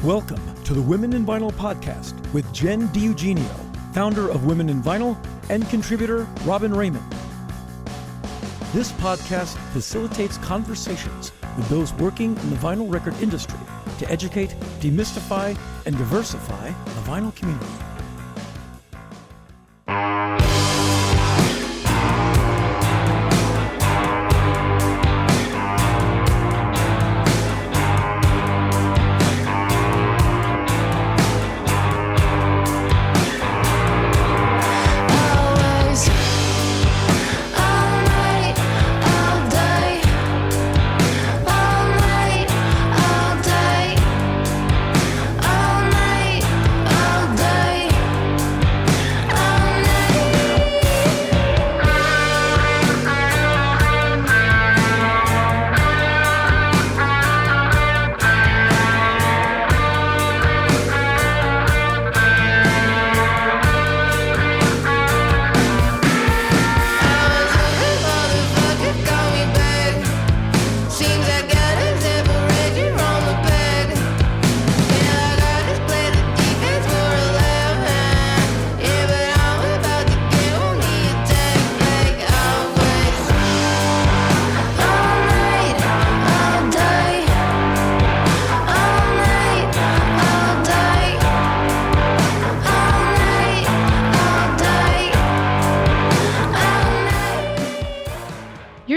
Welcome to the Women in Vinyl podcast with Jen DiEugenio, founder of Women in Vinyl, and contributor Robin Raymond. This podcast facilitates conversations with those working in the vinyl record industry to educate, demystify, and diversify the vinyl community.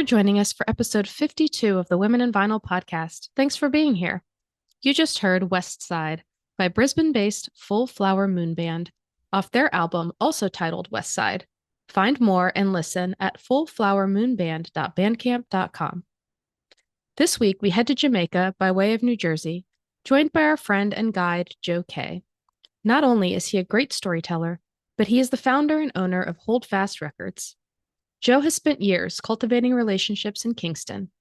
Joining us for episode 52 of the Women in Vinyl podcast. Thanks for being here. You just heard West Side by Brisbane-based Full Flower Moon Band off their album also titled West Side. Find more and listen at fullflowermoonband.bandcamp.com. This week we head to Jamaica by way of New Jersey, joined by our friend and guide Joe Kay. Not only is he a great storyteller, but he is the founder and owner of HoldFast Records. Joe has spent years cultivating relationships in Kingston,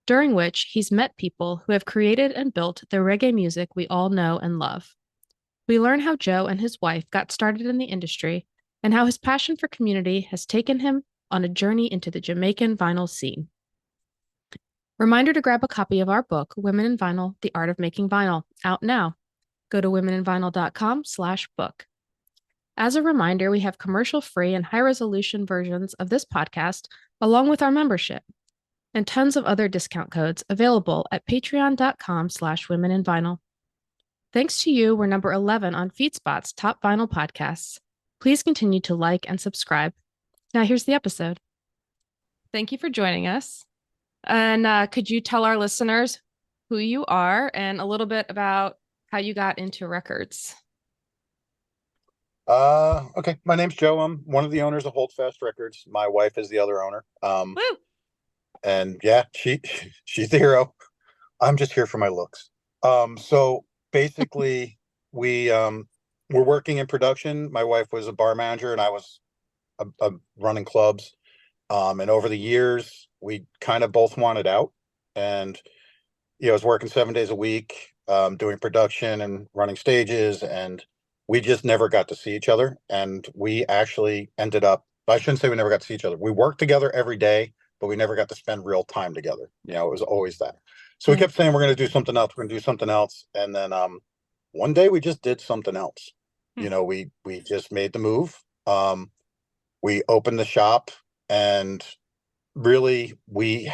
during which he's met people who have created and built the reggae music we all know and love. We learn how Joe and his wife got started in the industry and how his passion for community has taken him on a journey into the Jamaican vinyl scene. Reminder to grab a copy of our book, Women in Vinyl, The Art of Making Vinyl, out now. Go to womeninvinyl.com/book. As a reminder, we have commercial-free and high-resolution versions of this podcast, along with our membership, and tons of other discount codes available at patreon.com/womeninvinyl. Thanks to you, we're number 11 on FeedSpot's top vinyl podcasts. Please continue to like and subscribe. Now here's the episode. Thank you for joining us. And could you tell our listeners who you are and a little bit about how you got into records? Okay. My name's Joe. I'm one of the owners of HoldFast Records. My wife is the other owner. Woo! And yeah, she's the hero. I'm just here for my looks. So basically we're working in production. My wife was a bar manager and I was running clubs. And over the years, we kind of both wanted out. And, I was working 7 days a week, doing production and running stages, and we just never got to see each other. And we actually ended up, I shouldn't say we never got to see each other. We worked together every day, but we never got to spend real time together. It was always that. So we kept saying, we're going to do something else. We're going to do something else. And then one day we just did something else. We just made the move. We opened the shop, and really we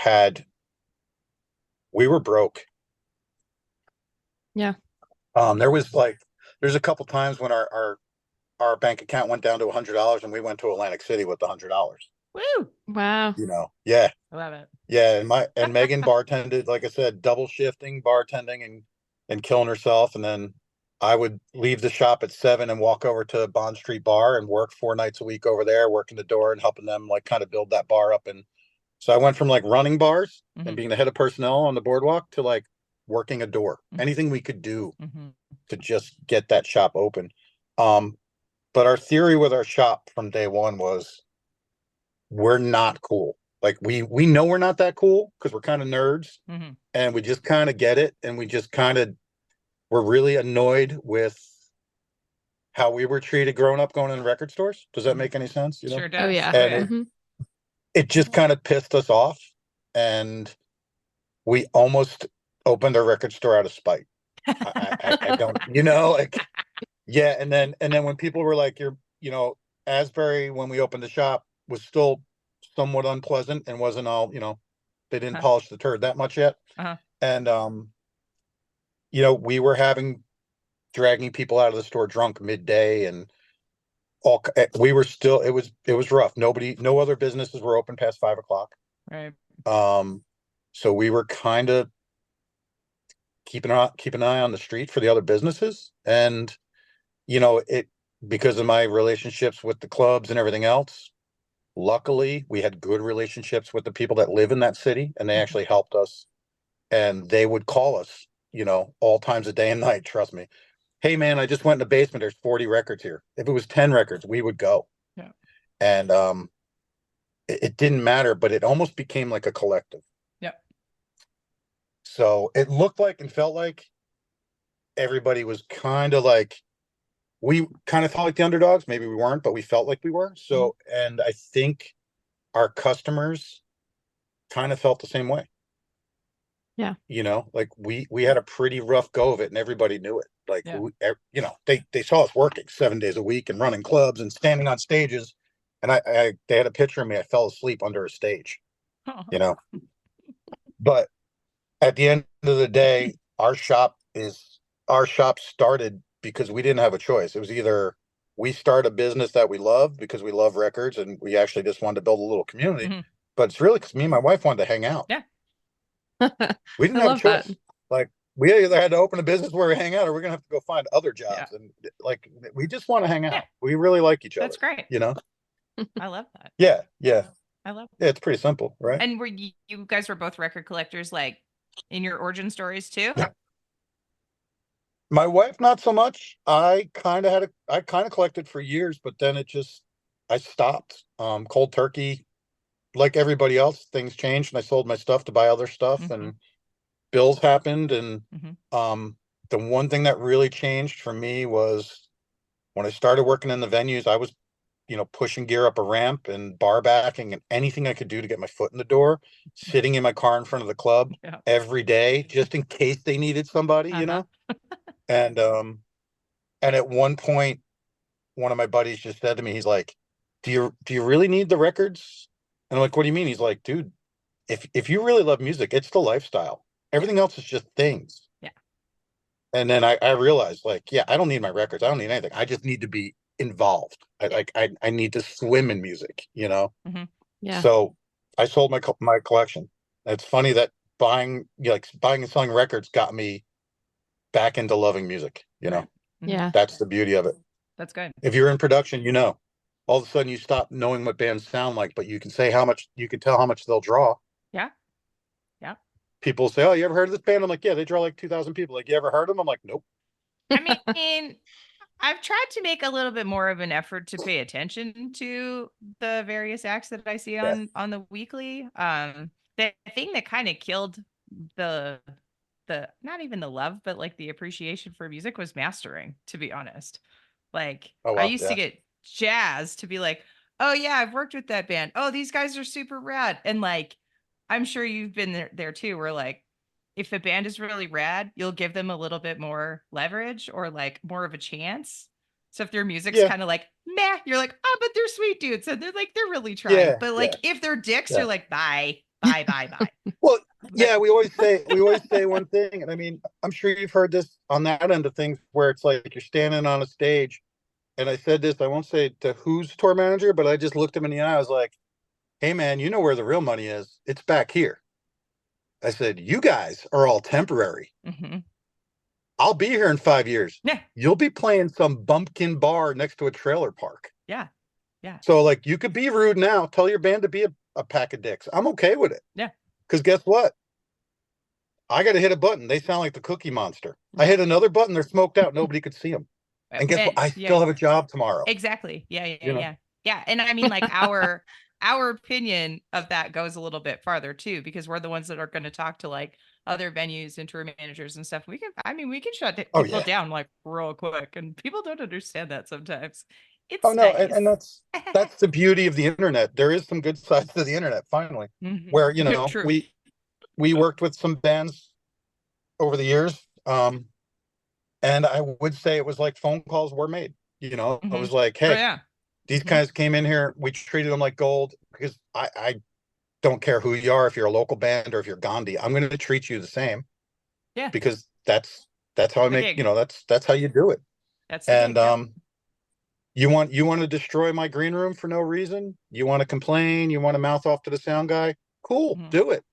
were broke. Yeah. There's a couple times when our bank account went down to $100 and we went to Atlantic City with the $100. Woo! Wow. Yeah. I love it. Yeah. And Megan bartended, like I said, double shifting, bartending and killing herself. And then I would leave the shop at 7 and walk over to Bond Street Bar and work 4 nights a week over there, working the door and helping them kind of build that bar up. And so I went from running bars and being the head of personnel on the boardwalk to working a door, anything we could do to just get that shop open. But our theory with our shop from day one was we're not cool. We know we're not that cool because we're kind of nerds and we just kind of get it. And we just we're really annoyed with how we were treated growing up going in record stores. Does that make any sense? Sure does. Oh, yeah. And it just kind of pissed us off. And we almost opened our record store out of spite. I don't, like, yeah. And then when people were like, Asbury, when we opened the shop, was still somewhat unpleasant and wasn't all, they didn't polish the turd that much yet. Uh-huh. And, we were dragging people out of the store drunk midday, and we were still, it was rough. No other businesses were open past 5 o'clock. Right. So we were kind of keep an eye on the street for the other businesses. And, because of my relationships with the clubs and everything else, luckily we had good relationships with the people that live in that city, and they actually helped us, and they would call us, all times of day and night. Trust me. Hey man, I just went in the basement. There's 40 records here. If it was 10 records, we would go. Yeah. And, it didn't matter, but it almost became like a collective. Yep. So it looked like and felt like everybody was kind of like, we kind of felt like the underdogs. Maybe we weren't, but we felt like we were. So, and I think our customers kind of felt the same way. Yeah. Like we had a pretty rough go of it, and everybody knew it. Like, Yeah. they saw us working 7 days a week and running clubs and standing on stages. And they had a picture of me. I fell asleep under a stage, but at the end of the day, our shop started because we didn't have a choice. It was either we start a business that we love because we love records and we actually just wanted to build a little community, but it's really because me and my wife wanted to hang out. Yeah. We didn't I have a love choice. that. Like, we either had to open a business where we hang out, or we're gonna have to go find other jobs. Yeah. And like, we just want to hang out. Yeah. We really like each other. That's great. I love that. Yeah. I love Yeah, it's pretty simple, right? And were you guys were both record collectors, like in your origin stories too? My wife, not so much. I kind of collected for years, but then I stopped. Cold turkey, like everybody else, things changed, and I sold my stuff to buy other stuff, and bills happened. And the one thing that really changed for me was when I started working in the venues. I was, pushing gear up a ramp and bar backing and anything I could do to get my foot in the door, sitting in my car in front of the club every day, just in case they needed somebody, And, at one point, one of my buddies just said to me, he's like, do you really need the records? And I'm like, what do you mean? He's like, dude, if you really love music, it's the lifestyle. Everything else is just things. Yeah. And then I realized, like, yeah, I don't need my records. I don't need anything. I just need to be involved. I need to swim in music, Yeah. So I sold my collection. It's funny that buying and selling records got me back into loving music, Yeah. That's the beauty of it. That's good. If you're in production, all of a sudden you stop knowing what bands sound like, but you can tell how much they'll draw. Yeah. Yeah. People say, oh, you ever heard of this band? I'm like, yeah, they draw like 2,000 people. Like, you ever heard of them? I'm like, nope. I mean, I've tried to make a little bit more of an effort to pay attention to the various acts that I see on the weekly. The thing that kind of killed the not even the love, but like the appreciation for music was mastering, to be honest. Like, Oh, wow, I used to get jazzed to be like, oh yeah, I've worked with that band. Oh, these guys are super rad. And like, I'm sure you've been there too, where like, if a band is really rad, you'll give them a little bit more leverage or like more of a chance. So if their music's kind of like meh, you're like, oh, but they're sweet dudes. And they're really trying. Yeah, but like, if they're dicks, you're like, bye. Well, yeah, we always say one thing. And I mean, I'm sure you've heard this on that end of things, where it's like you're standing on a stage. And I said this, I won't say to who's tour manager, but I just looked him in the eye. I was like, hey man, you know where the real money is? It's back here. I said, you guys are all temporary. I'll be here in 5 years. Yeah. You'll be playing some bumpkin bar next to a trailer park. Yeah. Yeah. So like, you could be rude now. Tell your band to be a pack of dicks. I'm okay with it. Yeah. Because guess what? I got to hit a button. They sound like the Cookie Monster. I hit another button. They're smoked out. Nobody could see them. And guess what? I still have a job tomorrow. Exactly. Yeah. And I mean, like, our opinion of that goes a little bit farther too, because we're the ones that are going to talk to like other venues and tour managers and stuff. We can shut people down like real quick, and people don't understand that sometimes. It's nice. And that's the beauty of the internet. There is some good sides to the internet, finally, where we worked with some bands over the years. And I would say it was like phone calls were made. You know, it was like, Oh hey, yeah. these guys came in here. We treated them like gold because I don't care who you are. If you're a local band or if you're Gandhi, I'm going to treat you the same. Yeah. Because that's how I The make, gig. you know, that's how you do it. That's the And gig, yeah. you want to destroy my green room for no reason? You want to complain? You want to mouth off to the sound guy? Cool, do it.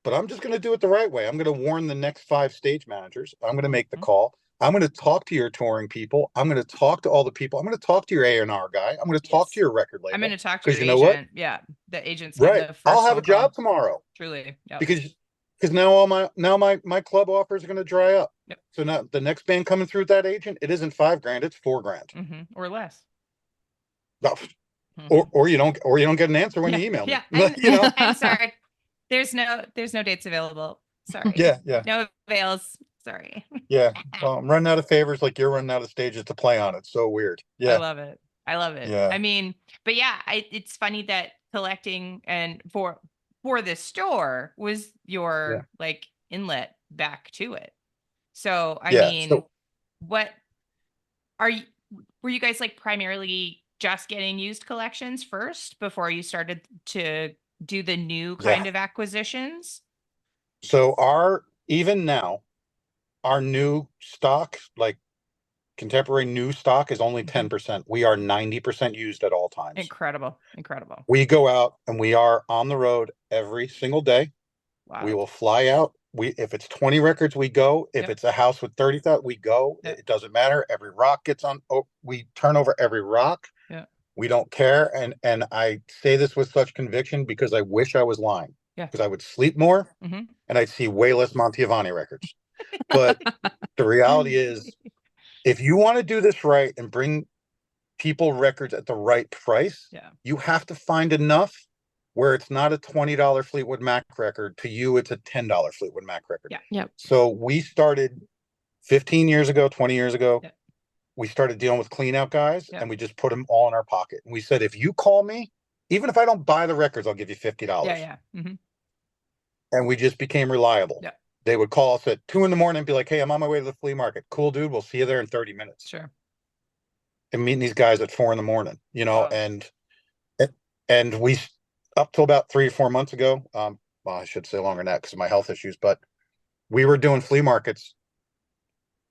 But I'm just going to do it the right way. I'm going to warn the next 5 stage managers. I'm going to make the call. I'm going to talk to your touring people. I'm going to talk to all the people. I'm going to talk to your A&R guy. I'm going to talk to your record label. I'm going to talk to your you know agent. what? Yeah, the agent's Right. the first I'll have a phone call. job tomorrow. Truly. Yep. Because now all my club offers are going to dry up. Yep. So now the next band coming through with that agent, it isn't $5,000, it's $4,000. Or less. No. Or you don't get an answer when you email me. Yeah. You know? I'm sorry. There's no dates available. Sorry. Yeah. No avails. Sorry. Yeah. Well, I'm running out of favors like you're running out of stages to play on. It's so weird. Yeah. I love it. Yeah. I mean, but yeah, it's funny that collecting and for the store was your like inlet back to it. So I mean, what were you guys like primarily just getting used collections first before you started to do the new kind of acquisitions? So even now, our new stock, like contemporary new stock, is only 10%. We are 90% used at all times. Incredible. We go out and we are on the road every single day. Wow. We will fly out. If it's 20 records, we go. If it's a house with 30,000, we go. It doesn't matter. Every rock gets on. We turn over every rock. Yeah. We don't care. And I say this with such conviction because I wish I was lying. Yeah. Because I would sleep more and I'd see way less Montiavani records. But the reality is, if you want to do this right and bring people records at the right price, you have to find enough where it's not a $20 Fleetwood Mac record. To you, it's a $10 Fleetwood Mac record. Yeah. Yep. So we started 15 years ago, 20 years ago. Yep. We started dealing with clean out guys and we just put them all in our pocket. And we said, if you call me, even if I don't buy the records, I'll give you $50. Yeah. And we just became reliable. Yeah. They would call us at 2 a.m. and be like, hey, I'm on my way to the flea market. Cool, dude. We'll see you there in 30 minutes. Sure. And meeting these guys at 4 a.m, you know, wow. and we, up till about 3 or 4 months ago, well, I should say longer than that because of my health issues, but we were doing flea markets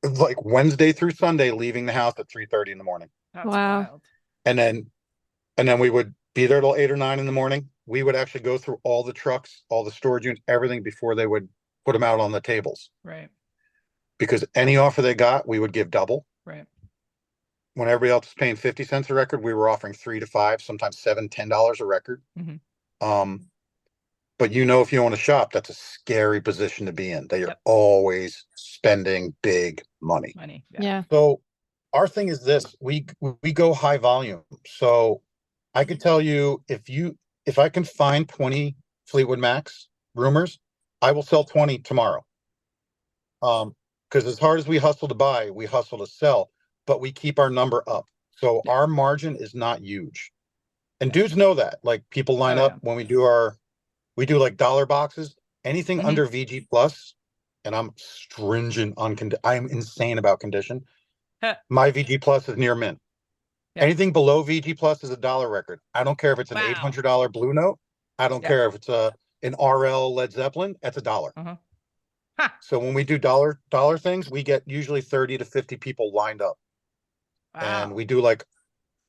like Wednesday through Sunday, leaving the house at 3:30 in the morning. That's wild. And then we would be there till 8 or 9 in the morning. We would actually go through all the trucks, all the storage units, everything before they would put them out on the tables. Right. Because any offer they got, we would give double. Right. When everybody else was paying 50 cents a record, we were offering $3 to $5, sometimes $7, $10 a record. But you know, if you own a shop, that's a scary position to be in. They are always spending big money. Yeah. So our thing is this: we go high volume. So I could tell you, if I can find 20 Fleetwood Macs rumors, I will sell 20 tomorrow. Because as hard as we hustle to buy, we hustle to sell, but we keep our number up. So our margin is not huge. And dudes know that. Like, people line up when we do like dollar boxes, anything under VG plus, and I'm stringent on I'm insane about condition. My VG plus is near mint. Anything below VG plus is a dollar record. I don't care if it's an $800 Blue Note. I don't care if it's an RL Led Zeppelin. That's $1. So when we do dollar things, we get usually 30 to 50 people lined up. And we do like,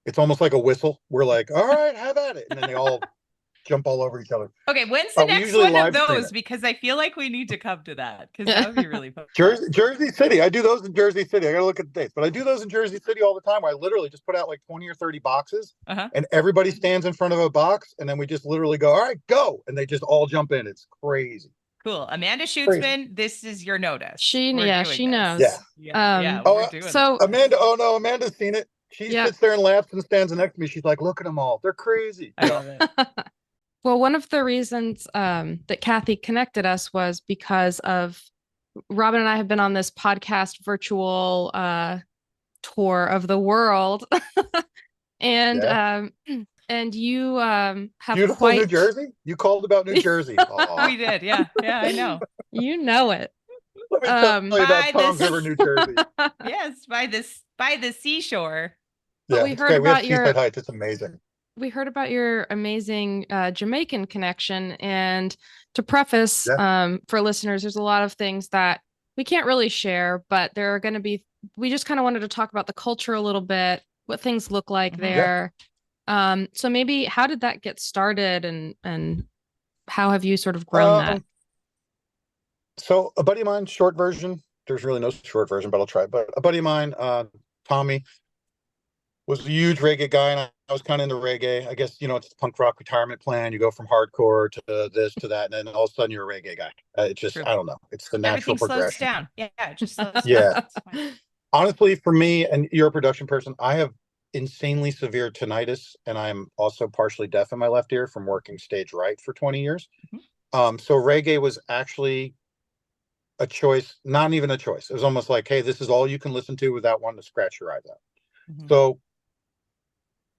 it's almost like a whistle. We're like, all right, have at it. And then they all jump all over each other. Okay, when's the next one of those? Because I feel like we need to come to that, because that would be really fun. Jersey City. I do those in Jersey City. I gotta look at the dates, but I do those in Jersey City all the time, where I literally just put out like 20 or 30 boxes, and everybody stands in front of a box, and then we just literally go, all right, go, and they just all jump in. It's crazy. Cool. Amanda Schutzman, this is your notice. She knows. We're doing so this. Amanda, Amanda's seen it. She sits there and laughs and stands next to me. She's like, look at them all. They're crazy. I love it. Well, one of the reasons that Kathy connected us was because of Robin and I have been on this podcast virtual tour of the world. And you have beautiful New Jersey. You called about New Jersey. We did. Yeah, I know. You know it. Let me tell you about By Tom's this- River, New Jersey. Yes, by the seashore. But Yeah, we it's heard great. We have about your Seaside Heights. It's amazing. we heard about your amazing Jamaican connection. And to preface for listeners, there's a lot of things that we can't really share, but there are going to be, we just kind of wanted to talk about the culture a little bit, what things look like there. So maybe how did that get started, and how have you sort of grown that? So a buddy of mine, short version, there's really no short version, but I'll try. But a buddy of mine, Tommy, was a huge reggae guy, and I was kind of into reggae. I guess, it's the punk rock retirement plan. You go from hardcore to this to that, and then all of a sudden you're a reggae guy. It just, I don't know. It's the natural Everything slows progression. down. Yeah, it just slows down. Yeah. It's fine. Honestly, for me, and you're a production person, I have insanely severe tinnitus, and I'm also partially deaf in my left ear from working stage right for 20 years. So reggae was actually a choice, not even a choice. It was almost like, hey, this is all you can listen to without wanting to scratch your eyes out. So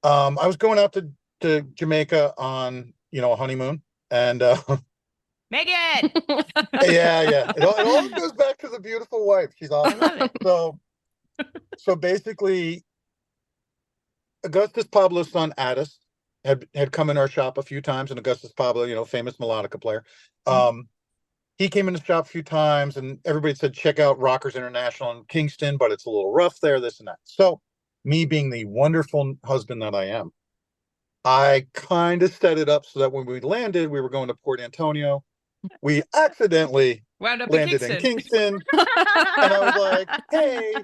I was going out to Jamaica on, a honeymoon, and Megan. yeah. It all goes back to the beautiful wife. She's awesome. I love it. So basically, Augustus Pablo's son Addis had come in our shop a few times, and Augustus Pablo, famous melodica player. He came in the shop a few times, and everybody said, check out Rockers International in Kingston, but it's a little rough there, this and that. So me being the wonderful husband that I am, I kind of set it up so that when we landed, we were going to Port Antonio. We accidentally Wound up landed in Kingston. And I was like, hey,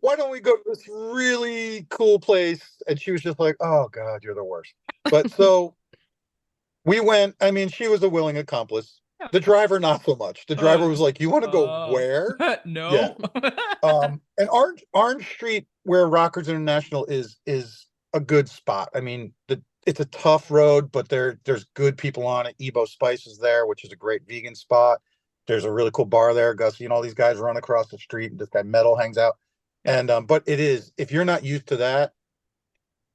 why don't we go to this really cool place? And she was just like, oh God, you're the worst. But so we went. I mean, she was a willing accomplice. The driver, not so much. The driver was like, you want to go where? No. Yeah. And Orange Street, where Rockers International is a good spot. I mean, it's a tough road, but there's good people on it. Ebo Spice is there, which is a great vegan spot. There's a really cool bar there. Gus, all these guys run across the street, and this guy Metal hangs out. And but it is, if you're not used to that,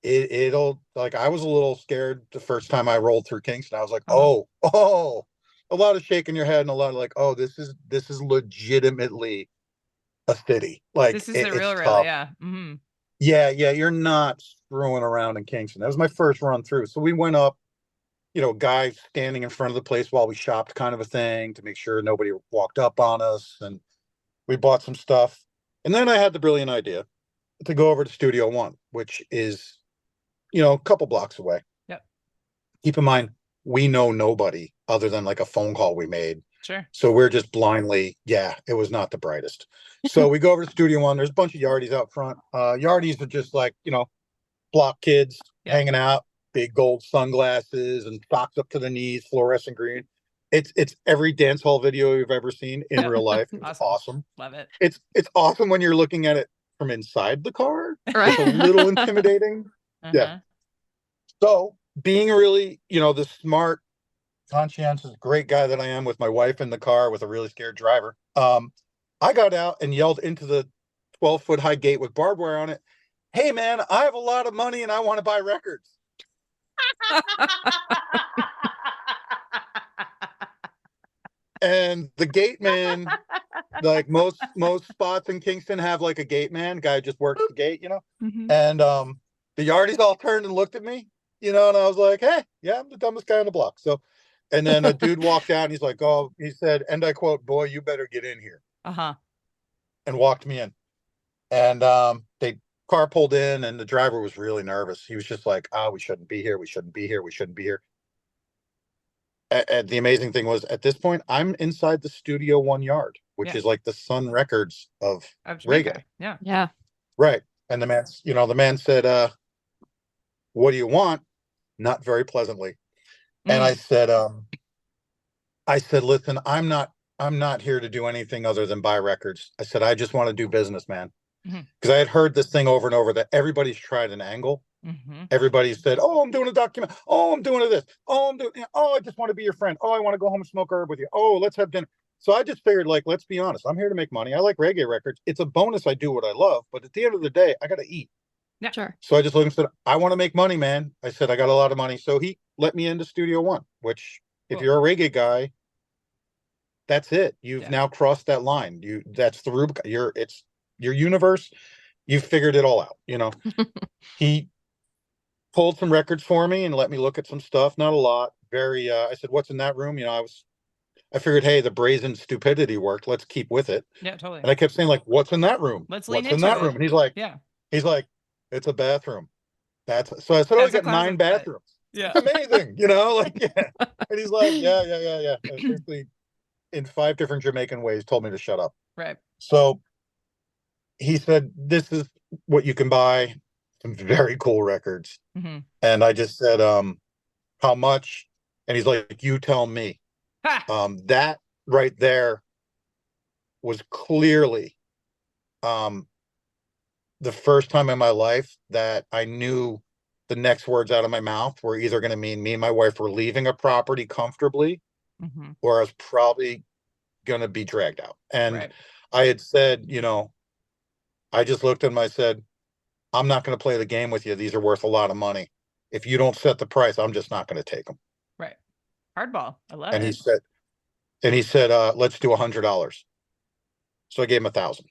it'll, like, I was a little scared the first time I rolled through Kingston. I was like, oh, a lot of shaking your head, and a lot of like, oh, this is legitimately a city. Like, this is the real, yeah. Yeah, you're not screwing around in Kingston. That was my first run through. So we went up, guy standing in front of the place while we shopped, kind of a thing, to make sure nobody walked up on us. And we bought some stuff. And then I had the brilliant idea to go over to Studio One, which is, a couple blocks away. Yep. Keep in mind, we know nobody other than like a phone call we made. Sure. So we're just blindly, it was not the brightest. So we go over to Studio One. There's a bunch of yardies out front. Yardies are just like, block kids hanging out, big gold sunglasses and socks up to the knees, fluorescent green. It's every dance hall video you've ever seen in real life. It's awesome. Love it. It's awesome when you're looking at it from inside the car. Right. It's a little intimidating. Yeah. So being really, the smart, conscientious, great guy that I am, with my wife in the car with a really scared driver, I got out and yelled into the 12-foot high gate with barbed wire on it, hey man, I have a lot of money and I want to buy records. And the gate man, like most spots in Kingston have like a gate man, guy just works the gate, and the yardies all turned and looked at me, and I was like, hey, yeah, I'm the dumbest guy on the block. So, and then a dude walked out and he's like, oh, he said, and I quote, boy, you better get in here. And walked me in. And they car pulled in, and the driver was really nervous. He was just like, we shouldn't be here. We shouldn't be here. We shouldn't be here. And the amazing thing was, at this point, I'm inside the Studio One yard, which is like the Sun Records of reggae. Yeah. Right. And the man said, what do you want? Not very pleasantly. And I said, listen, I'm not here to do anything other than buy records. I said, I just want to do business, man. Because I had heard this thing over and over that everybody's tried an angle. Everybody said, oh, I'm doing a document. Oh, I'm doing this. Oh, I just want to be your friend. Oh, I want to go home and smoke herb with you. Oh, let's have dinner. So I just figured, like, let's be honest. I'm here to make money. I like reggae records. It's a bonus. I do what I love. But at the end of the day, I got to eat. Yeah, sure. So I just looked and said, I want to make money, man. I said, I got a lot of money. So he let me into Studio One, which, if you're a reggae guy, that's it. You've now crossed that line. That's the Rubicon. It's your universe. You've figured it all out. He pulled some records for me and let me look at some stuff. Not a lot. I said, what's in that room? I figured, hey, the brazen stupidity worked. Let's keep with it. Yeah, totally. And I kept saying, like, what's in that room? Let's lean What's in into that it. room? And he's like, it's a I said, oh, I got 9 bathrooms. Yeah. It's amazing. And he's like, yeah. Basically, in 5 different Jamaican ways, told me to shut up. Right. So he said, this is what you can buy. Some very cool records. Mm-hmm. And I just said, how much? And he's like, you tell me. That right there was clearly the first time in my life that I knew the next words out of my mouth were either going to mean me and my wife were leaving a property comfortably, or I was probably going to be dragged out. And I had said, I just looked at him, I said, I'm not going to play the game with you. These are worth a lot of money. If you don't set the price, I'm just not going to take them. Right. Hardball. I love and it. He said, let's do $100. So I gave him 1,000.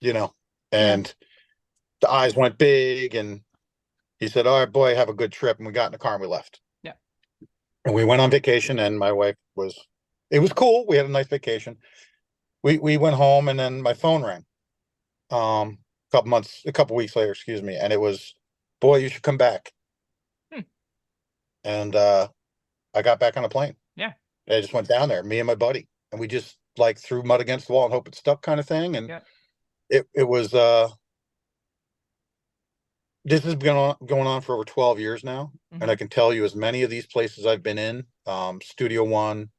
Yeah. And the eyes went big, and he said, all right, boy, have a good trip. And we got in the car and we left. Yeah. And we went on vacation, and my wife it was cool. We had a nice vacation. We went home, and then my phone rang. A couple weeks later, excuse me. And it was, boy, you should come back. And I got back on a plane. Yeah. I just went down there, me and my buddy, and we just threw mud against the wall and hope it stuck kind of thing. And it was, this has been going on for over 12 years now. And I can tell you, as many of these places I've been in, Studio One,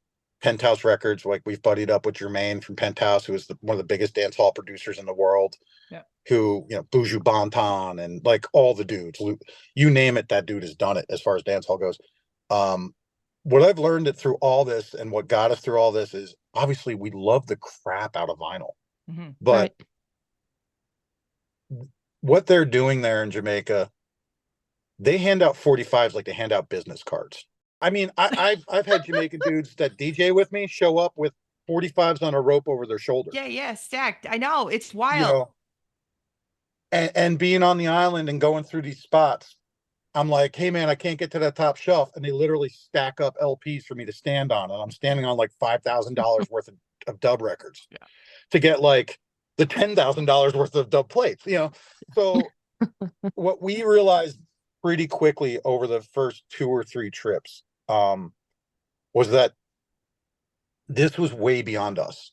Penthouse Records, we've buddied up with Jermaine from Penthouse, who is one of the biggest dance hall producers in the world. Yeah. Who, Buju Banton and all the dudes, you name it, that dude has done it as far as dance hall goes. What I've learned through all this, and what got us through all this, is obviously we love the crap out of vinyl, but what they're doing there in Jamaica, they hand out 45s like they hand out business cards. I mean, I've had Jamaican dudes that DJ with me show up with 45s on a rope over their shoulder. Yeah, stacked. I know, it's wild. And being on the island and going through these spots, I'm like, hey man, I can't get to that top shelf, and they literally stack up LPs for me to stand on, and I'm standing on $5,000 worth of dub records to get the $10,000 worth of dub plates. So what we realized pretty quickly over the first 2 or 3 trips was that this was way beyond us.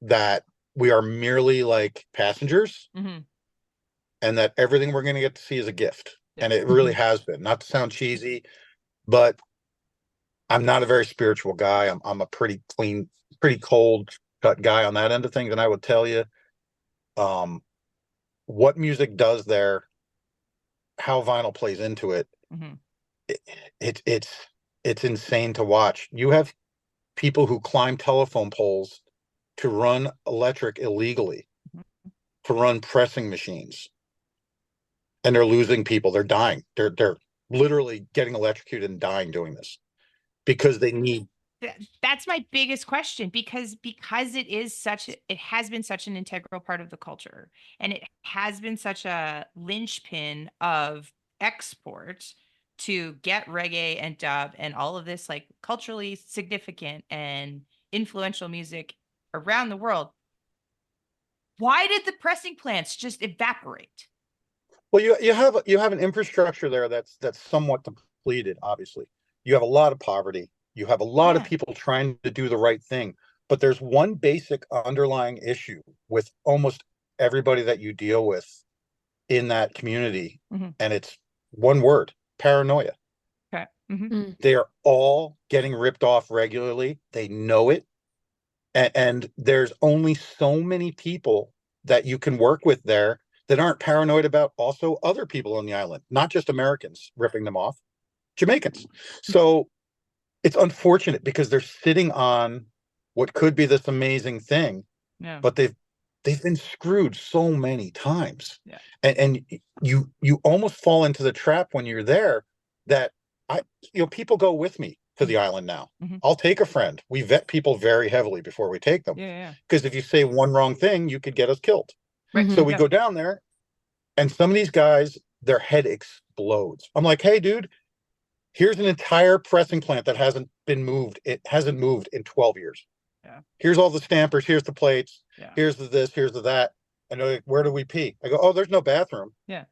That we are merely passengers, and that everything we're going to get to see is a gift. And it really has been. Not to sound cheesy, but I'm not a very spiritual guy. I'm a pretty clean, pretty cold cut guy on that end of things. And I would tell you, what music does there, how vinyl plays into it, it's insane to watch. You have people who climb telephone poles to run electric illegally, to run pressing machines. And they're losing people. They're dying. They're literally getting electrocuted and dying doing this because they need. That's my biggest question, because it has been such an integral part of the culture, and it has been such a linchpin of export to get reggae and dub and all of this culturally significant and influential music around the world. Why did the pressing plants just evaporate? Well, you have an infrastructure there that's somewhat depleted. Obviously, you have a lot of poverty. You have a lot of people trying to do the right thing, but there's one basic underlying issue with almost everybody that you deal with in that community, and it's one word: paranoia. Okay. They are all getting ripped off regularly. They know it, and there's only so many people that you can work with there that aren't paranoid about also other people on the island, not just Americans ripping them off, Jamaicans. So it's unfortunate because they're sitting on what could be this amazing thing, but they've been screwed so many times. And you almost fall into the trap when you're there that people go with me to the island now. Mhm. I'll take a friend. We vet people very heavily before we take them. Yeah. Because if you say one wrong thing, you could get us killed. Mhm. So we Yep. go down there, and some of these guys, their head explodes. I'm like, hey, dude, here's an entire pressing plant that hasn't been moved. It hasn't moved in 12 years. Yeah. Here's all the stampers. Here's the plates. Yeah. Here's the this. Here's the that. And they're like, where do we pee? I go, oh, there's no bathroom. Yeah.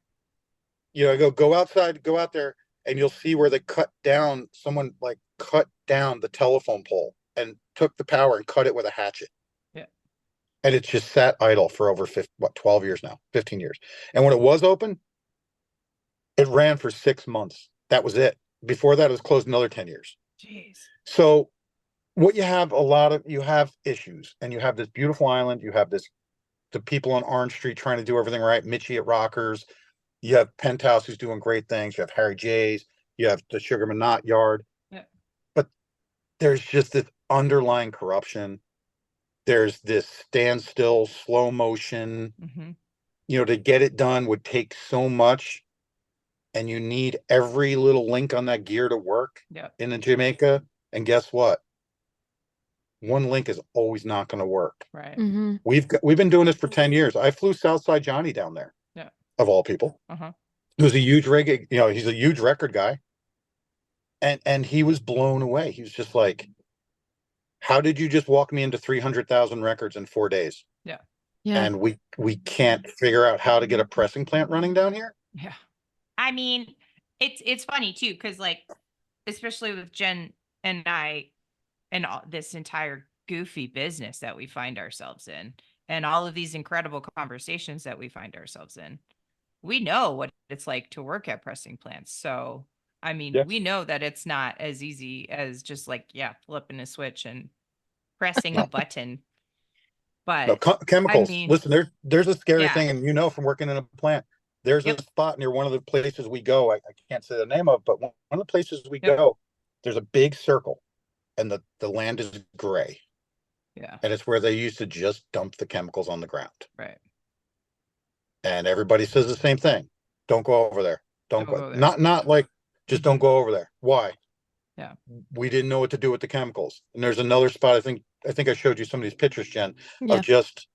You know, I go outside, go out there, and you'll see where they cut down. Someone like cut down the telephone pole and took the power and cut it with a hatchet. Yeah. And it's just sat idle for over 12 years now, 15 years. And when it was open, it ran for 6 months. That was it. Before that, it was closed another 10 years. Jeez. So what you have you have issues, and you have this beautiful island. You have the people on Orange Street trying to do everything right. Mitchie at Rockers. You have Penthouse who's doing great things. You have Harry J's. You have the Sugarman Knot Yard. Yeah. But there's just this underlying corruption. There's this standstill, slow motion. Mm-hmm. You know, to get it done would take so much. And you need every little link on that gear to work in the Jamaica. And guess what? One link is always not going to work. Right. Mhm. We've been doing this for 10 years. I flew Southside Johnny down there. Yeah. Of all people. Uh-huh. Who's a huge reggae, you know, he's a huge record guy. And he was blown away. He was just like, how did you just walk me into 300,000 records in 4 days? Yeah. Yeah. And we can't figure out how to get a pressing plant running down here. Yeah. I mean, it's funny too, because like, especially with Jen and I and all this entire goofy business that we find ourselves in, and all of these incredible conversations that we find ourselves in, we know what it's like to work at pressing plants. So, I mean, we know that it's not as easy as just like, flipping a switch and pressing a button. But No, chemicals. I mean, listen, there's a scary thing, and you know, from working in a plant, there's a spot near one of the places we go. I can't say the name of, but one of the places we go, there's a big circle, and the land is gray. Yeah. And it's where they used to just dump the chemicals on the ground. Right. And everybody says the same thing. Don't go over there. Don't go there. Not like just don't go over there. Why? Yeah. We didn't know what to do with the chemicals. And there's another spot, I think I showed you some of these pictures, Jen, of just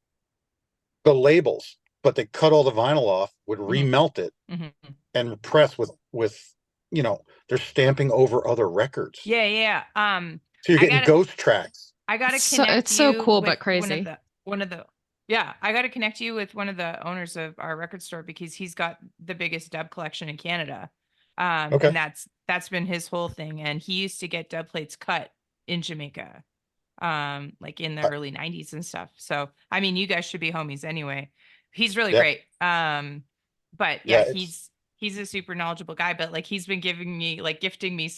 the labels, but they cut all the vinyl off, would remelt it and press with you know, they're stamping over other records. Yeah. So you're getting ghost tracks. I gotta connect it's so you cool with but crazy. I gotta connect you with one of the owners of our record store, because he's got the biggest dub collection in Canada. And that's been his whole thing. And he used to get dub plates cut in Jamaica, like in the early 90s and stuff. So I mean, you guys should be homies anyway. He's really great. But he's a super knowledgeable guy, but like he's been gifting me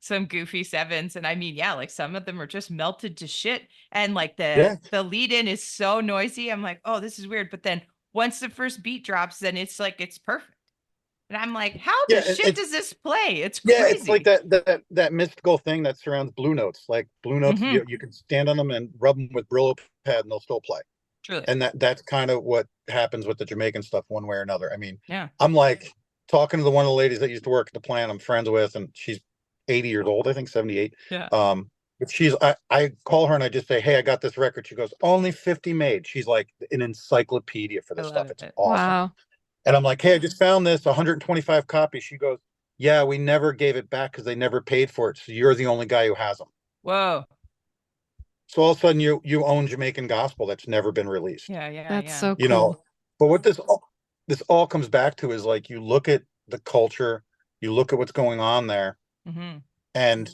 some goofy sevens. And I mean, like some of them are just melted to shit. And like the lead in is so noisy. I'm like, oh, this is weird. But then once the first beat drops, then it's like, it's perfect. And I'm like, how the shit does this play? It's crazy. Yeah, it's like that mystical thing that surrounds Blue Notes. Like Blue Notes, you can stand on them and rub them with Brillo pad and they'll still play. Truly. And that's kind of what happens with the Jamaican stuff one way or another. I mean, yeah. I'm like talking to one of the ladies that used to work at the plant I'm friends with, and she's 80 years old, I think 78. Yeah. But I call her and I just say, hey, I got this record. She goes, only 50 made. She's like an encyclopedia for this stuff. It's awesome. Wow. And I'm like, hey, I just found this 125 copies. She goes, yeah, we never gave it back because they never paid for it. So you're the only guy who has them. Whoa. So all of a sudden you own Jamaican gospel that's never been released. Yeah. That's so cool. You know, but what this all comes back to is like, you look at the culture, you look at what's going on there. And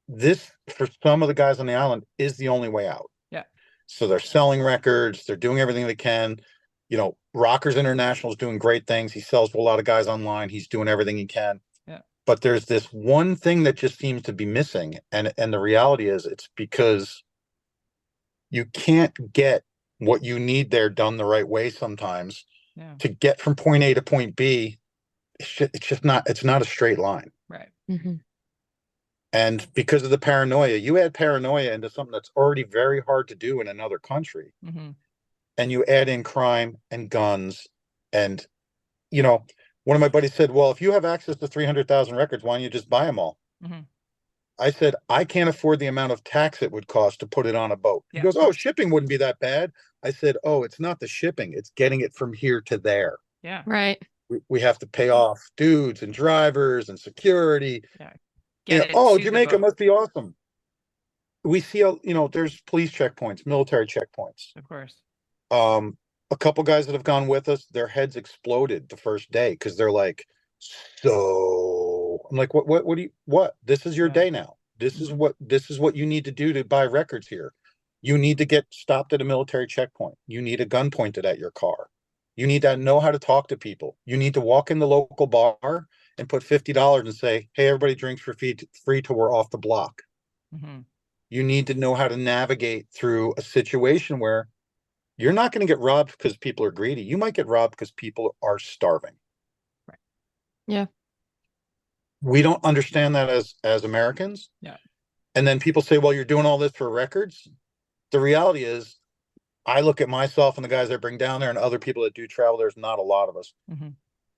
this, for some of the guys on the island, is the only way out. Yeah. So they're selling records, they're doing everything they can. You know, Rockers International is doing great things. He sells to a lot of guys online. He's doing everything he can. Yeah. But there's this one thing that just seems to be missing. And the reality is it's because you can't get what you need there done the right way sometimes. To get from point A to point B. It's not a straight line. Right. And because of the paranoia, you add paranoia into something that's already very hard to do in another country. And you add in crime and guns. And, you know, one of my buddies said, well, if you have access to 300,000 records, why don't you just buy them all? I said, I can't afford the amount of tax it would cost to put it on a boat. He Yeah. goes, oh, shipping wouldn't be that bad. I said, oh, it's not the shipping. It's getting it from here to there. Yeah. Right. We have to pay off dudes and drivers and security. Yeah. You know, Get it oh, to the Jamaica boat. must be awesome. We see, there's police checkpoints, military checkpoints. Of course. A couple guys that have gone with us, their heads exploded the first day because they're like, so I'm like, what? This is your Yeah. day now. This is what you need to do to buy records here. You need to get stopped at a military checkpoint. You need a gun pointed at your car. You need to know how to talk to people. You need to walk in the local bar and put $50 and say, hey, everybody drinks for free till we're off the block. Mm-hmm. You need to know how to navigate through a situation where you're not going to get robbed because people are greedy. You might get robbed because people are starving. Right. Yeah. We don't understand that as Americans. Yeah. And then people say, well, you're doing all this for records. The reality is, I look at myself and the guys I bring down there and other people that do travel. There's not a lot of us. Mm-hmm.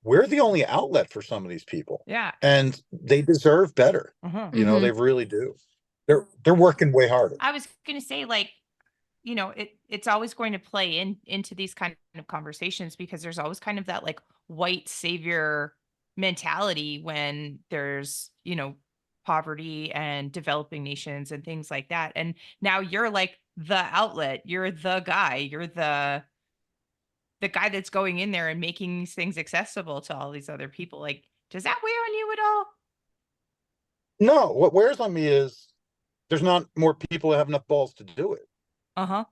We're the only outlet for some of these people. Yeah. And they deserve better. Uh-huh. You know, they really do. They're working way harder. I was going to say, like, you know, it's always going to play into these kind of conversations because there's always kind of that like white savior mentality when there's, you know, poverty and developing nations and things like that. And now you're like the outlet, you're the guy, you're the guy that's going in there and making these things accessible to all these other people. Like, does that wear on you at all? No, what wears on me is there's not more people that have enough balls to do it. Uh-huh.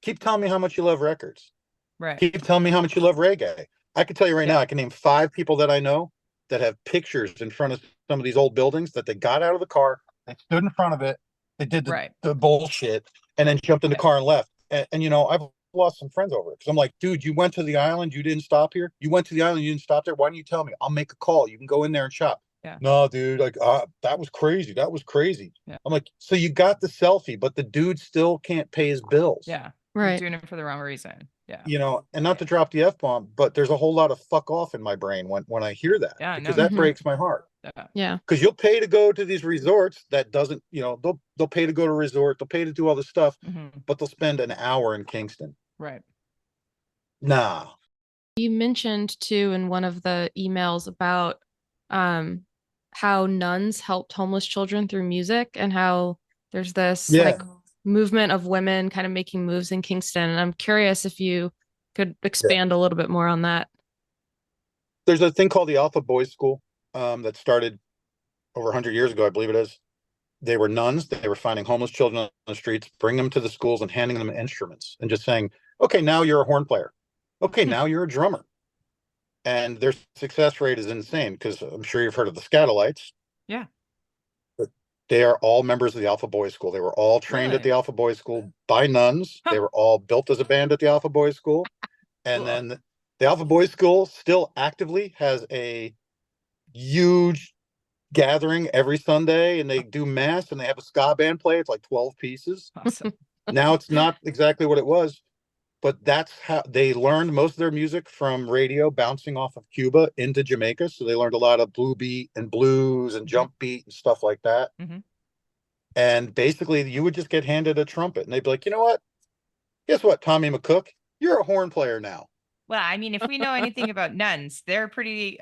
Keep telling me how much you love records. Right. Keep telling me how much you love reggae. I can tell you right now, I can name 5 people that I know that have pictures in front of some of these old buildings that they got out of the car, they stood in front of it, they did the bullshit, and then jumped in the car and left. And you know, I've lost some friends over it because I'm like, dude, you went to the island, you didn't stop here. You went to the island, you didn't stop there. Why don't you tell me? I'll make a call. You can go in there and shop. Yeah. No, dude, like that was crazy. That was crazy. Yeah. I'm like, so you got the selfie, but the dude still can't pay his bills. Yeah. Right. You're doing it for the wrong reason. Yeah. You know, and not to drop the F-bomb, but there's a whole lot of fuck off in my brain when I hear that. Yeah, because no. that breaks my heart. Yeah. Because you'll pay to go to these resorts that doesn't, you know, they'll pay to go to a resort, they'll pay to do all this stuff, but they'll spend an hour in Kingston. Right. Nah. You mentioned too in one of the emails about how nuns helped homeless children through music and how there's this like movement of women kind of making moves in Kingston. And I'm curious if you could expand a little bit more on that. There's a thing called the Alpha Boys School that started over 100 years ago, I believe it is. They were nuns. They were finding homeless children on the streets, bringing them to the schools and handing them instruments and just saying, okay, now you're a horn player. Okay, now you're a drummer. And their success rate is insane because I'm sure you've heard of the Scatolites. Yeah. But they are all members of the Alpha Boys School. They were all trained at the Alpha Boys School by nuns. They were all built as a band at the Alpha Boys School. And then the Alpha Boys School still actively has a huge gathering every Sunday, and they do mass and they have a ska band play. It's like 12 pieces. Awesome. Now it's not exactly what it was, but that's how they learned most of their music from radio bouncing off of Cuba into Jamaica. So they learned a lot of blue beat and blues and jump beat and stuff like that. And basically you would just get handed a trumpet and they'd be like, you know what? Guess what, Tommy McCook? You're a horn player now. Well, I mean, if we know anything about nuns, they're pretty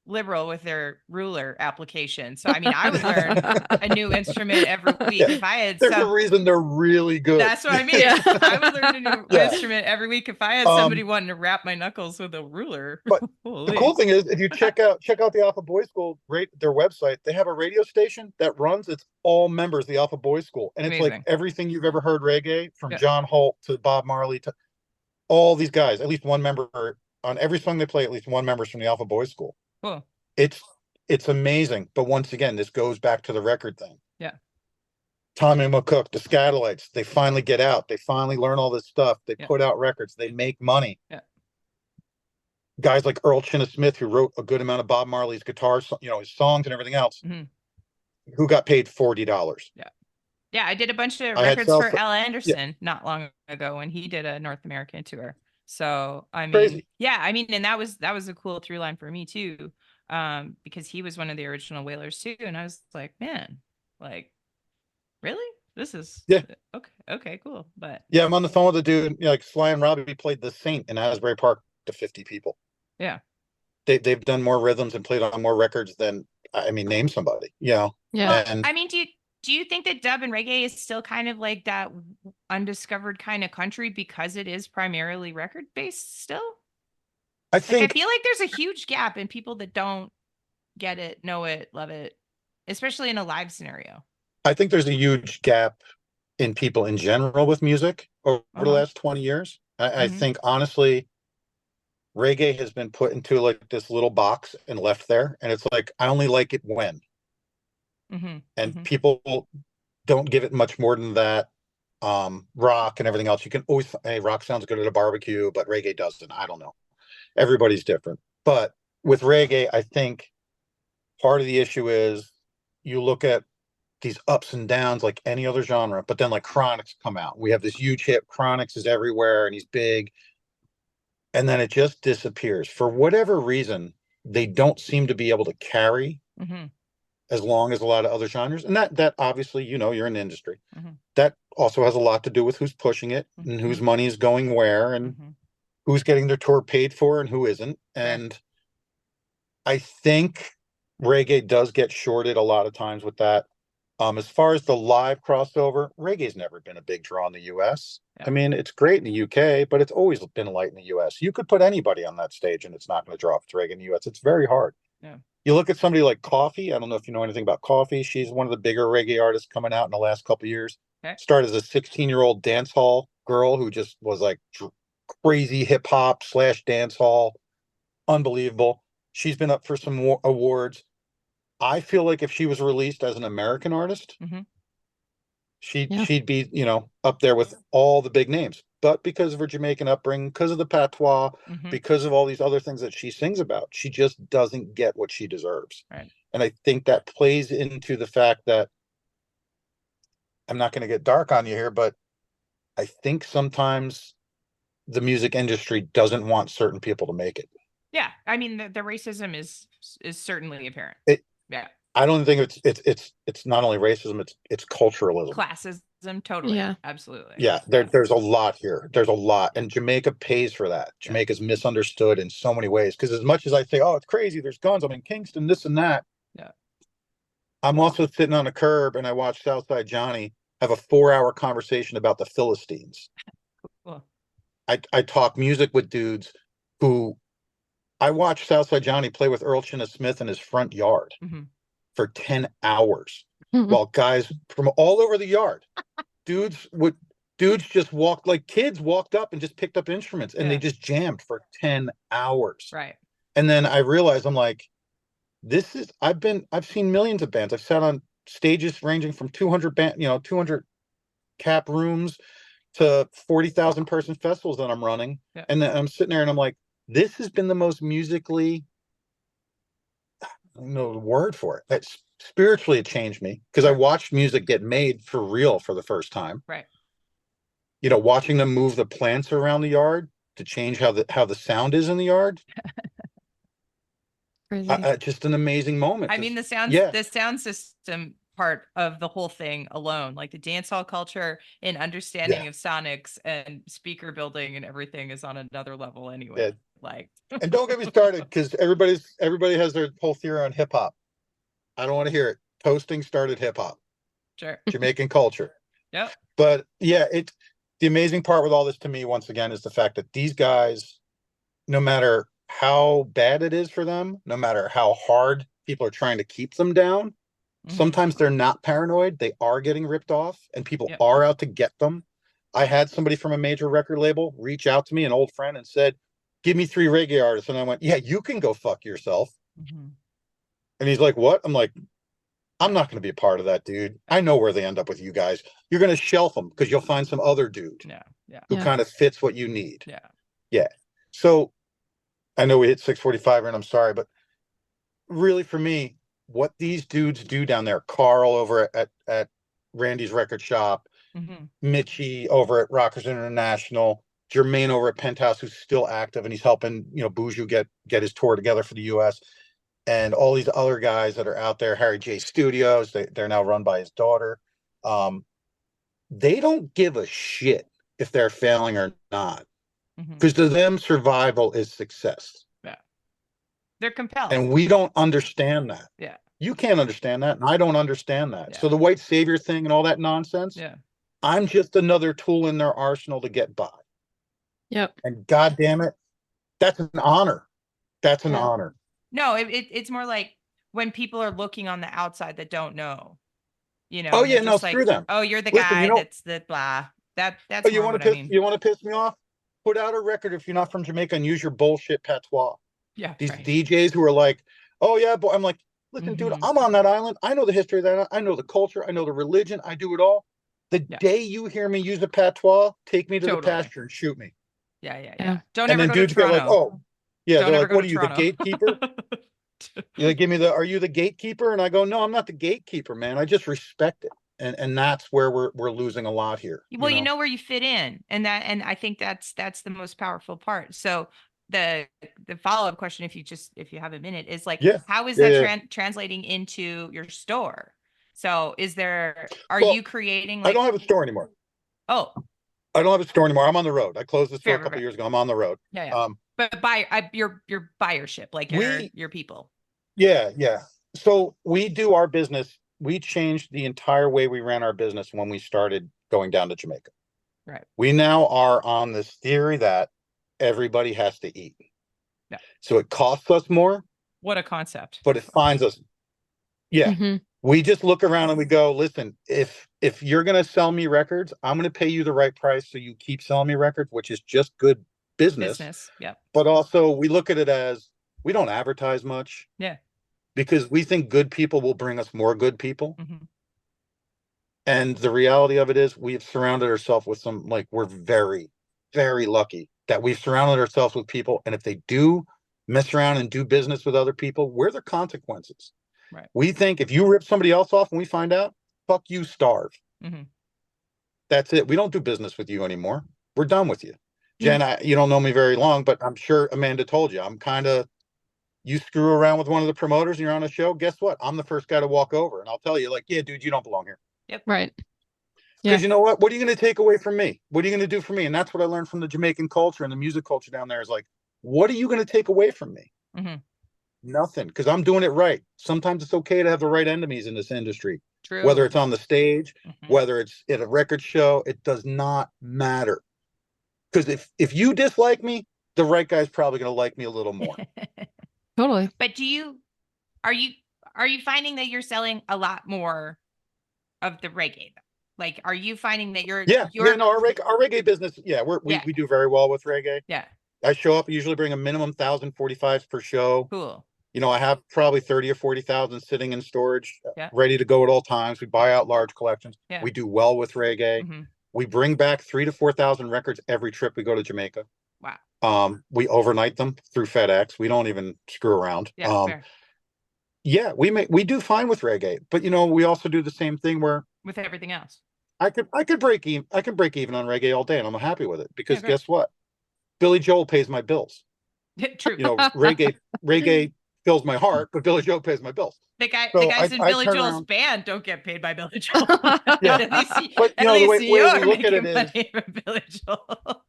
liberal with their ruler application. So, I mean, I would learn a new instrument every week if I had. There's a reason they're really good. That's what I mean. I would learn a new instrument every week if I had somebody wanting to wrap my knuckles with a ruler. But the cool thing is, if you check out the Alpha Boys School, their website, they have a radio station that runs. It's all members of the Alpha Boys School, and it's like everything you've ever heard reggae, from John Holt to Bob Marley to all these guys. At least one member on every song they play. At least one member's from the Alpha Boys School. Cool. It's amazing. But once again, this goes back to the record thing. Yeah. Tommy McCook, the Scatolites, they finally get out. They finally learn all this stuff. They put out records. They make money. Yeah. Guys like Earl Chinna-Smith, who wrote a good amount of Bob Marley's guitar, his songs and everything else, who got paid $40. Yeah. Yeah, I did a bunch of records for Al Anderson not long ago when he did a North American tour. So I mean, I mean, and that was a cool through line for me too. because he was one of the original Wailers too. And I was like, man, like, really? This is Yeah. Okay, cool. But Yeah, I'm on the phone with a dude, like Sly and Robbie played the Saint in Asbury Park to 50 people. yeah. They've done more rhythms and played on more records than, I mean, name somebody, Yeah. And I mean, do you think that dub and reggae is still kind of like that undiscovered kind of country because it is primarily record based still? I Like, think I feel like there's a huge gap in people that don't get it, know it, love it, especially in a live scenario. there's a huge gap in people in general with music over the last 20 years. I think honestly, reggae has been put into like this little box and left there. And it's like, I only like it when. And people don't give it much more than that. Rock and everything else. You can always, hey, rock sounds good at a barbecue, but reggae doesn't. I don't know. Everybody's different. But with reggae, I think part of the issue is you look at these ups and downs like any other genre, but then like Chronics come out. We have this huge hit. Chronics is everywhere and he's big. And then it just disappears. For whatever reason, they don't seem to be able to carry as long as a lot of other genres. And that obviously, you're in the industry. That also has a lot to do with who's pushing it and whose money is going where and who's getting their tour paid for and who isn't. And I think reggae does get shorted a lot of times with that. As far as the live crossover, reggae's never been a big draw in the US. I mean, it's great in the UK, but it's always been light in the US. You could put anybody on that stage and it's not going to draw if it's reggae in the US. It's very hard. Yeah. You look at somebody like Coffee. I don't know if you know anything about Coffee. She's one of the bigger reggae artists coming out in the last couple of years. Started as a 16-year-old dance hall girl who just was like crazy hip hop / dance hall. Unbelievable. She's been up for some awards. I feel like if she was released as an American artist, she'd be, up there with all the big names. But because of her Jamaican upbringing, because of the patois, because of all these other things that she sings about, she just doesn't get what she deserves. Right. And I think that plays into the fact that I'm not going to get dark on you here, but I think sometimes the music industry doesn't want certain people to make it. Yeah, I mean the racism is certainly apparent. I don't think it's not only racism, it's culturalism. Classism, totally. Yeah. Absolutely. Yeah, there's a lot here. There's a lot. And Jamaica pays for that. Jamaica's misunderstood in so many ways. Because as much as I say, oh, it's crazy, there's guns, I'm in Kingston, this and that. Yeah. I'm also sitting on a curb and I watch Southside Johnny have a 4-hour conversation about the Philistines. Cool. I talk music with dudes who I watched Southside Johnny play with Earl Chinna Smith in his front yard for 10 hours while guys from all over the yard, dudes just walked, like kids walked up and just picked up instruments and they just jammed for 10 hours. Right. And then I realized, I'm like, I've seen millions of bands. I've sat on stages ranging from 200 cap rooms to 40,000 person festivals that I'm running. Yeah. And then I'm sitting there and I'm like, this has been the most musically, I don't know the word for it. That's spiritually, it changed me because I watched music get made for real for the first time. Right. Watching them move the plants around the yard to change how the sound is in the yard. Just an amazing moment. I mean, the sound system part of the whole thing alone, like the dance hall culture and understanding of sonics and speaker building and everything is on another level anyway. Like, and don't get me started because everybody has their whole theory on hip hop. I don't want to hear it. Toasting started hip hop. Sure. Jamaican culture. Yep. But yeah, the amazing part with all this to me, once again, is the fact that these guys, no matter how bad it is for them, no matter how hard people are trying to keep them down, sometimes they're not paranoid. They are getting ripped off and people are out to get them. I had somebody from a major record label reach out to me, an old friend, and said, give me 3 reggae artists. And I went, yeah, you can go fuck yourself. And he's like, what? I'm like, I'm not going to be a part of that, dude. I know where they end up with you guys. You're going to shelf them because you'll find some other dude who kind of fits what you need. Yeah. So I know we hit 6:45 and I'm sorry, but really for me, what these dudes do down there, Carl over at Randy's record shop, Mitchie over at Rockers International, Jermaine over at Penthouse, who's still active and he's helping, Buju get his tour together for the US. and all these other guys that are out there, Harry J Studios, they're now run by his daughter. They don't give a shit if they're failing or not, because to them, survival is success. Yeah. They're compelled. And we don't understand that. Yeah. You can't understand that, and I don't understand that. Yeah. So the white savior thing and all that nonsense, Yeah. I'm just another tool in their arsenal to get by. Yep. And God damn it, that's an honor. That's an honor. No, it's more like when people are looking on the outside that don't know, you know. Oh yeah, no, like, screw them. Oh, you're the Listen, guy you know, that's the blah. That's oh, you more want what to piss you want to piss me off? Put out a record if you're not from Jamaica and use your bullshit patois. Yeah. These right. DJs who are like, oh yeah, but I'm like, listen, dude, I'm on that island. I know the history of that. I know the culture. I know the religion. I do it all. The day you hear me use a patois, take me to the pasture and shoot me. Yeah. Don't and ever then go dudes to Toronto. get like, oh, yeah, Don't they're ever like, go what to are you, Toronto. the gatekeeper? They give me are you the gatekeeper? And I go, no, I'm not the gatekeeper, man. I just respect it. And that's where we're losing a lot here. Well, you know where you fit in, and I think that's the most powerful part. So the follow-up question, if you have a minute, is like, how is that translating into your store? So are you creating like, I don't have a store anymore. Oh, I don't have a store anymore. I'm on the road. I closed the store a couple years ago. I'm on the road. Yeah. But your buyership, like your people. Yeah. So we do our business. We changed the entire way we ran our business when we started going down to Jamaica. Right. We now are on this theory that everybody has to eat. Yeah. So it costs us more. What a concept. But it finds us. Yeah. We just look around and we go, listen, if you're going to sell me records, I'm going to pay you the right price so you keep selling me records, which is just good business. Yeah. But also we look at it as we don't advertise much. Yeah. Because we think good people will bring us more good people. And the reality of it is we've surrounded ourselves with some, like, we're very, very lucky that we've surrounded ourselves with people. And if they do mess around and do business with other people, we're the consequences. Right. We think if you rip somebody else off and we find out, fuck you, starve. That's it. We don't do business with you anymore. We're done with you. Jen, you don't know me very long, but I'm sure Amanda told you, I'm kind of, you screw around with one of the promoters and you're on a show, guess what? I'm the first guy to walk over and I'll tell you, like, yeah, dude, you don't belong here. Yep. Right. Because you know what? What are you going to take away from me? What are you going to do for me? And that's what I learned from the Jamaican culture and the music culture down there is like, what are you going to take away from me? Nothing. Because I'm doing it right. Sometimes it's okay to have the right enemies in this industry. True. Whether it's on the stage, whether it's at a record show, it does not matter. Because if you dislike me, the right guy's probably going to like me a little more. Totally. But are you finding that you're selling a lot more of the reggae? Like, are you finding that you're no, our reggae business, we do very well with reggae. Yeah. I show up, usually bring a minimum 1,045s per show. Cool. You know, I have probably 30 or 40,000 sitting in storage, ready to go at all times. We buy out large collections. We do well with reggae. We bring back 3,000 to 4,000 records every trip we go to Jamaica. Wow. We overnight them through FedEx. We don't even screw around. Fair. Yeah, we do fine with reggae, but you know, we also do the same thing where with everything else. I could break even on reggae all day and I'm happy with it because guess what? Billy Joel pays my bills. True. You know, reggae fills my heart, but Billy Joel pays my bills. The guys in Billy Joel's band don't get paid by Billy Joel. But you know, the way we look at it is Billy Joel.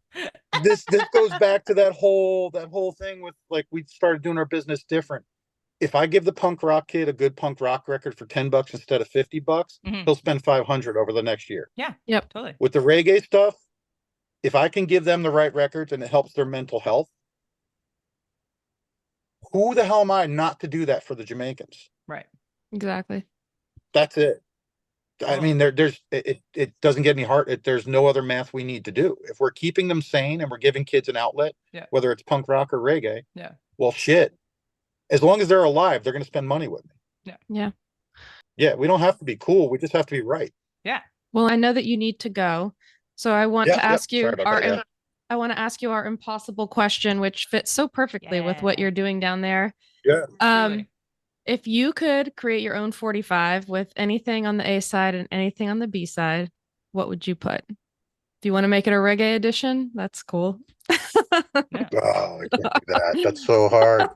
this goes back to that whole thing with, like, we started doing our business different. If I give the punk rock kid a good punk rock record for $10 instead of $50, he'll spend $500 over the next year. Yeah. Yep. Totally. With the reggae stuff, if I can give them the right records and it helps their mental health, who the hell am I not to do that for the Jamaicans? Right. Exactly. That's it. I mean, it doesn't get any heart. There's no other math we need to do. If we're keeping them sane and we're giving kids an outlet, whether it's punk rock or reggae, well, shit. As long as they're alive, they're going to spend money with me. Yeah. We don't have to be cool. We just have to be right. Yeah. Well, I know that you need to go, so I want to ask you I want to ask you our impossible question, which fits so perfectly with what you're doing down there. Yeah. If you could create your own 45 with anything on the A side and anything on the B side, what would you put? Do you want to make it a reggae edition? That's cool. Oh, I can't do that. That's so hard.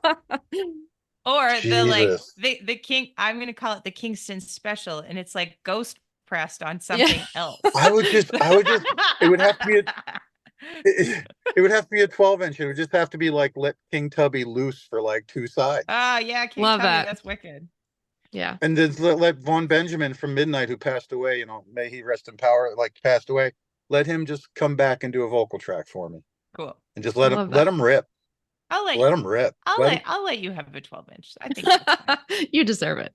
Or Jesus. the king. I'm gonna call it the Kingston special, and it's like ghost pressed on Yeah. something else. I would just. It would have to be. It would have to be a 12-inch. It would just have to be like let King Tubby loose for like 2 sides, Yeah, King Love Tubby, that. that's wicked. Yeah. and then let Von Benjamin from Midnight, who passed away, may he rest in power, like passed away. Let him just come back and do a vocal track for me, Cool. and just I let him love let that. him rip. I'll let Let him rip. I'll let you have a 12-inch. I think that's fine. You deserve it.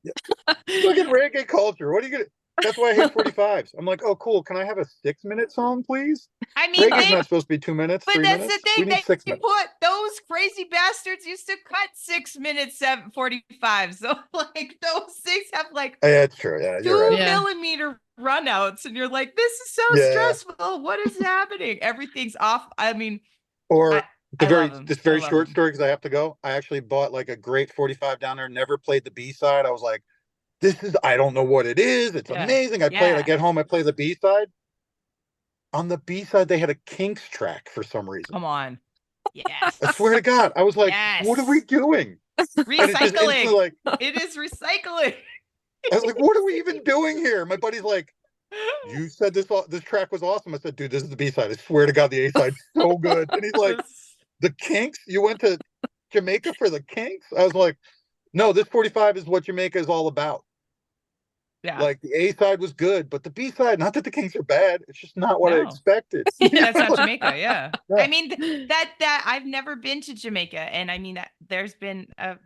Look at reggae culture. What are you gonna? That's why I hate 45s. I'm like, oh, cool. Can I have a 6-minute song, please? I mean, Reggae's not supposed to be 2 minutes, but 3 that's minutes. the We thing. need 6 They minutes. put those crazy bastards used to cut 6 minutes 7:45. So like those things have like Yeah, it's true. Yeah, you're 2 right. Yeah. millimeter runouts, and you're like, this is so Yeah. stressful. What is happening? Everything's off. I mean, Or I love 'em. this I very love short 'em. story, because I have to go. I actually bought like a great 45 down there. Never played the B side. I was like, I don't know what it is. It's Yeah. amazing. I play it. I Yeah. get home. I play the B side. On the B side, they had a Kinks track for some reason. Come on. Yes. I swear to God, I was like, what are we Yes. doing? And it's just instantly Recycling. like, It is recycling. I was like, what are we even doing here? My buddy's like, you said this track was awesome. I said, dude, this is the B side. I swear to God, the A side's so good. And he's like, the Kinks? You went to Jamaica for the Kinks? I was like, no, this 45 is what Jamaica is all about. Yeah. Like the A side was good, but the B side, not that the Kinks are bad, it's just not what I No. expected. That's not Jamaica. Yeah. Yeah. I mean, that I've never been to Jamaica. And I mean, that there's been a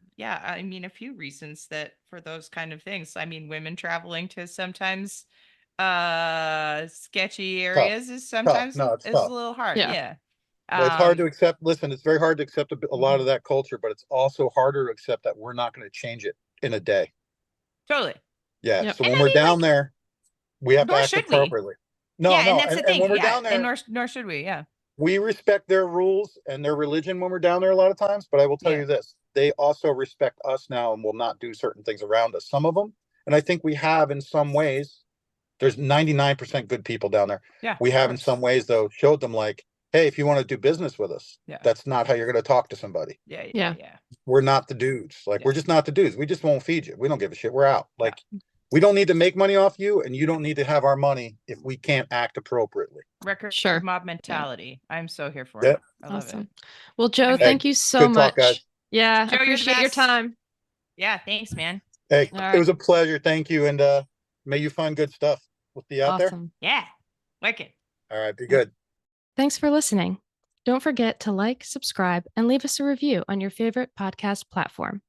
few reasons that for those kind of things. I mean, women traveling to sometimes sketchy areas is sometimes No, it's is tough. a little hard. Yeah. Yeah. Well, it's hard to accept. Listen, it's very hard to accept a lot of that culture, but it's also harder to accept that we're not going to change it in a day. Totally. Yeah. Yep. So And when I we're mean, down there, we have to nor act should we. appropriately. No, yeah, no. and that's the thing. when we're Yeah, down there, and nor should we. Yeah. we respect their rules and their religion when we're down there a lot of times. But I will tell Yeah. you this, they also respect us now and will not do certain things around us. Some of them. And I think we have in some ways, there's 99% good people down there. Yeah. We of have in course. some ways, though, showed them like, hey, if you want to do business with us, Yeah. that's not how you're going to talk to somebody. Yeah. Yeah. We're not the dudes. Like, Yeah. we're just not the dudes. We just won't feed you. We don't give a shit. We're out. Like, we don't need to make money off you, and you don't need to have our money if we can't act appropriately. Record Sure. mob mentality. I'm so here for Yeah. it. I love Awesome. it. Well, Joe, Hey, thank you so good much. talk, guys. Yeah, Joe, you're the appreciate your best. time. Yeah. Thanks, man. Hey, All it right. was a pleasure. Thank you. And may you find good stuff. We'll see you out there. Awesome. Yeah. Wicked. All right. Be good. Thanks for listening. Don't forget to like, subscribe, and leave us a review on your favorite podcast platform.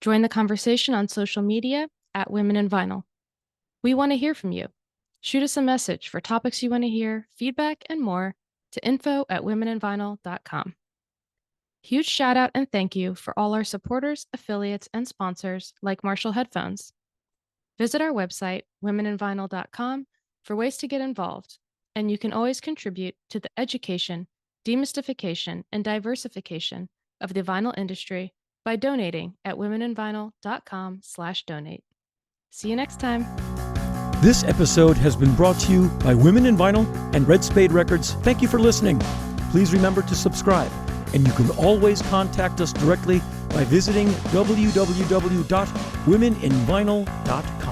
Join the conversation on social media at Women in Vinyl. We want to hear from you. Shoot us a message for topics you want to hear, feedback, and more to info@womeninvinyl.com. Huge shout out and thank you for all our supporters, affiliates, and sponsors like Marshall Headphones. Visit our website, womeninvinyl.com, for ways to get involved, and you can always contribute to the education, demystification, and diversification of the vinyl industry by donating at womeninvinyl.com/donate. See you next time. This episode has been brought to you by Women in Vinyl and Red Spade Records. Thank you for listening. Please remember to subscribe, and you can always contact us directly by visiting www.womeninvinyl.com.